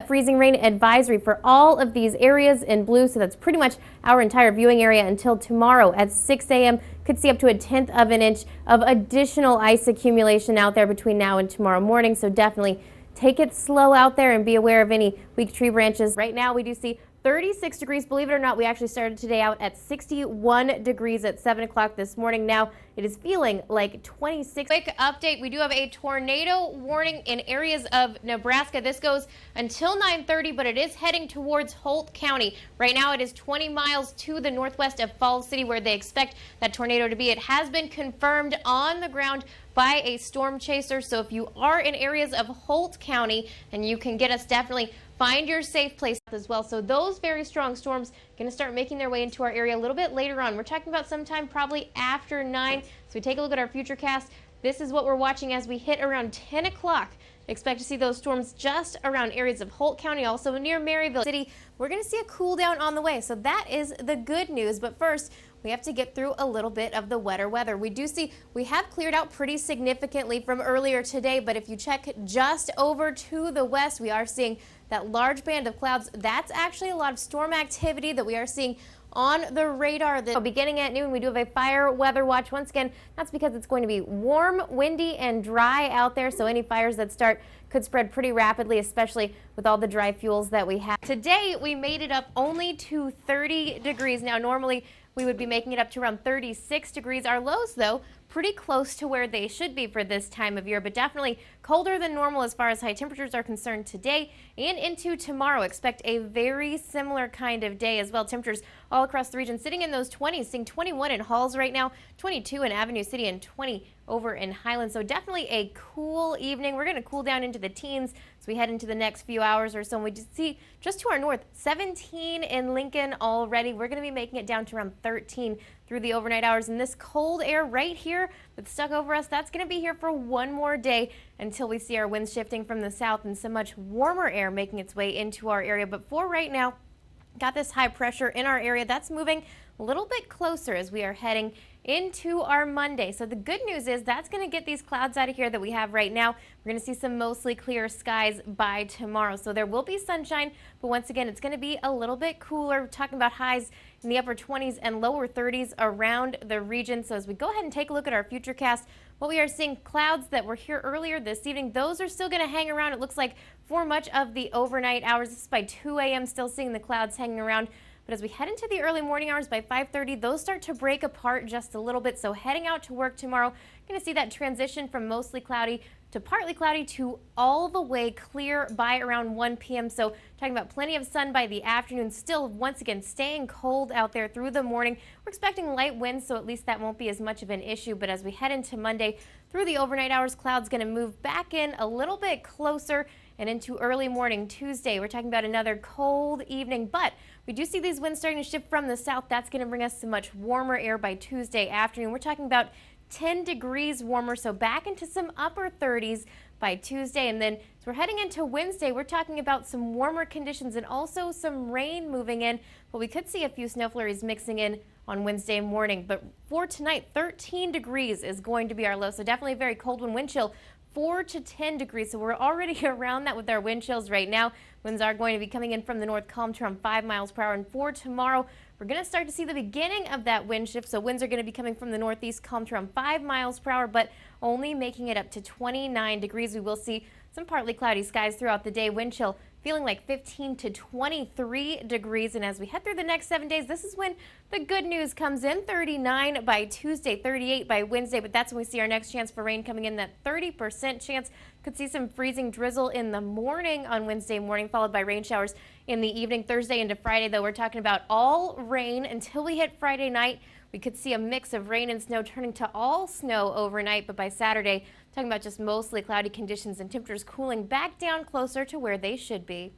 Freezing rain advisory for all of these areas in blue, so that's pretty much our entire viewing area until tomorrow at 6 a.m. Could see up to 1/10 of an inch of additional ice accumulation out there between now and tomorrow morning, so definitely take it slow out there and be aware of any weak tree branches. Right now we do see 36 degrees. Believe it or not, we actually started today out at 61 degrees at 7 o'clock this morning. Now it is feeling like 26. Quick update, we do have a tornado warning in areas of Nebraska. This goes until 9:30, but it is heading towards Holt County. Right now it is 20 miles to the northwest of Falls City where they expect that tornado to be. It has been confirmed on the ground by a storm chaser. So if you are in areas of Holt County, and you can get us, definitely find your safe place as well. So those very strong storms going to start making their way into our area a little bit later on. We're talking about sometime probably after 9. So we take a look at our future cast. This is what we're watching as we hit around 10 o'clock. Expect to see those storms just around areas of Holt County, also near Maryville City. We're going to see a cool down on the way. So that is the good news. But first, we have to get through a little bit of the wetter weather. We do see we have cleared out pretty significantly from earlier today, but if you check just over to the west, we are seeing that large band of clouds. That's actually a lot of storm activity that we are seeing on the radar. Beginning at noon, we do have a fire weather watch. Once again, that's because it's going to be warm, windy, and dry out there, so any fires that start could spread pretty rapidly, especially with all the dry fuels that we have. Today, we made it up only to 30 degrees. Now, normally, we would be making it up to around 36 degrees. Our lows, though, pretty close to where they should be for this time of year, but definitely colder than normal as far as high temperatures are concerned today and into tomorrow. Expect a very similar kind of day as well. Temperatures all across the region sitting in those 20s, seeing 21 in Halls right now, 22 in Avenue City, and 20 over in Highland. So definitely a cool evening. We're going to cool down into the teens as we head into the next few hours or so. And we just see just to our north, 17 in Lincoln already. We're going to be making it down to around 13 through the overnight hours. And this cold air right here that's stuck over us, that's going to be here for one more day until we see our winds shifting from the south and some much warmer air making its way into our area. But for right now, got this high pressure in our area that's moving a little bit closer as we are heading into our Monday. So the good news is that's going to get these clouds out of here that we have right now. We're going to see some mostly clear skies by tomorrow. So there will be sunshine, but once again, it's going to be a little bit cooler. We're talking about highs in the upper 20s and lower 30s around the region. So as we go ahead and take a look at our future cast, what we are seeing, clouds that were here earlier this evening, those are still going to hang around. It looks like for much of the overnight hours. This is by 2 a.m. still seeing the clouds hanging around. But as we head into the early morning hours by 5:30, those start to break apart just a little bit. So heading out to work tomorrow, going to see that transition from mostly cloudy to partly cloudy to all the way clear by around 1 p.m. So talking about plenty of sun by the afternoon, still once again staying cold out there through the morning. We're expecting light winds, so at least that won't be as much of an issue. But as we head into Monday through the overnight hours, clouds going to move back in a little bit closer and into early morning Tuesday. We're talking about another cold evening, but we do see these winds starting to shift from the south. That's going to bring us some much warmer air by Tuesday afternoon. We're talking about 10 degrees warmer, so back into some upper 30s by Tuesday. And then as we're heading into Wednesday, we're talking about some warmer conditions and also some rain moving in, but we could see a few snow flurries mixing in on Wednesday morning. But for tonight, 13 degrees is going to be our low, so definitely a very cold one. Wind chill 4 to 10 degrees, so we're already around that with our wind chills right now. Winds are going to be coming in from the north, calm to around 5 miles per hour. And for tomorrow, we're going to start to see the beginning of that wind shift. So winds are going to be coming from the northeast, calm to around 5 miles per hour, but only making it up to 29 degrees. We will see some partly cloudy skies throughout the day. Wind chill feeling like 15 to 23 degrees. And as we head through the next 7 days, this is when the good news comes in. 39 by Tuesday, 38 by Wednesday, but that's when we see our next chance for rain coming in. That 30% chance. Could see some freezing drizzle in the morning on Wednesday morning, followed by rain showers in the evening. Thursday into Friday, though, we're talking about all rain until we hit Friday night. We could see a mix of rain and snow turning to all snow overnight, but by Saturday, talking about just mostly cloudy conditions and temperatures cooling back down closer to where they should be.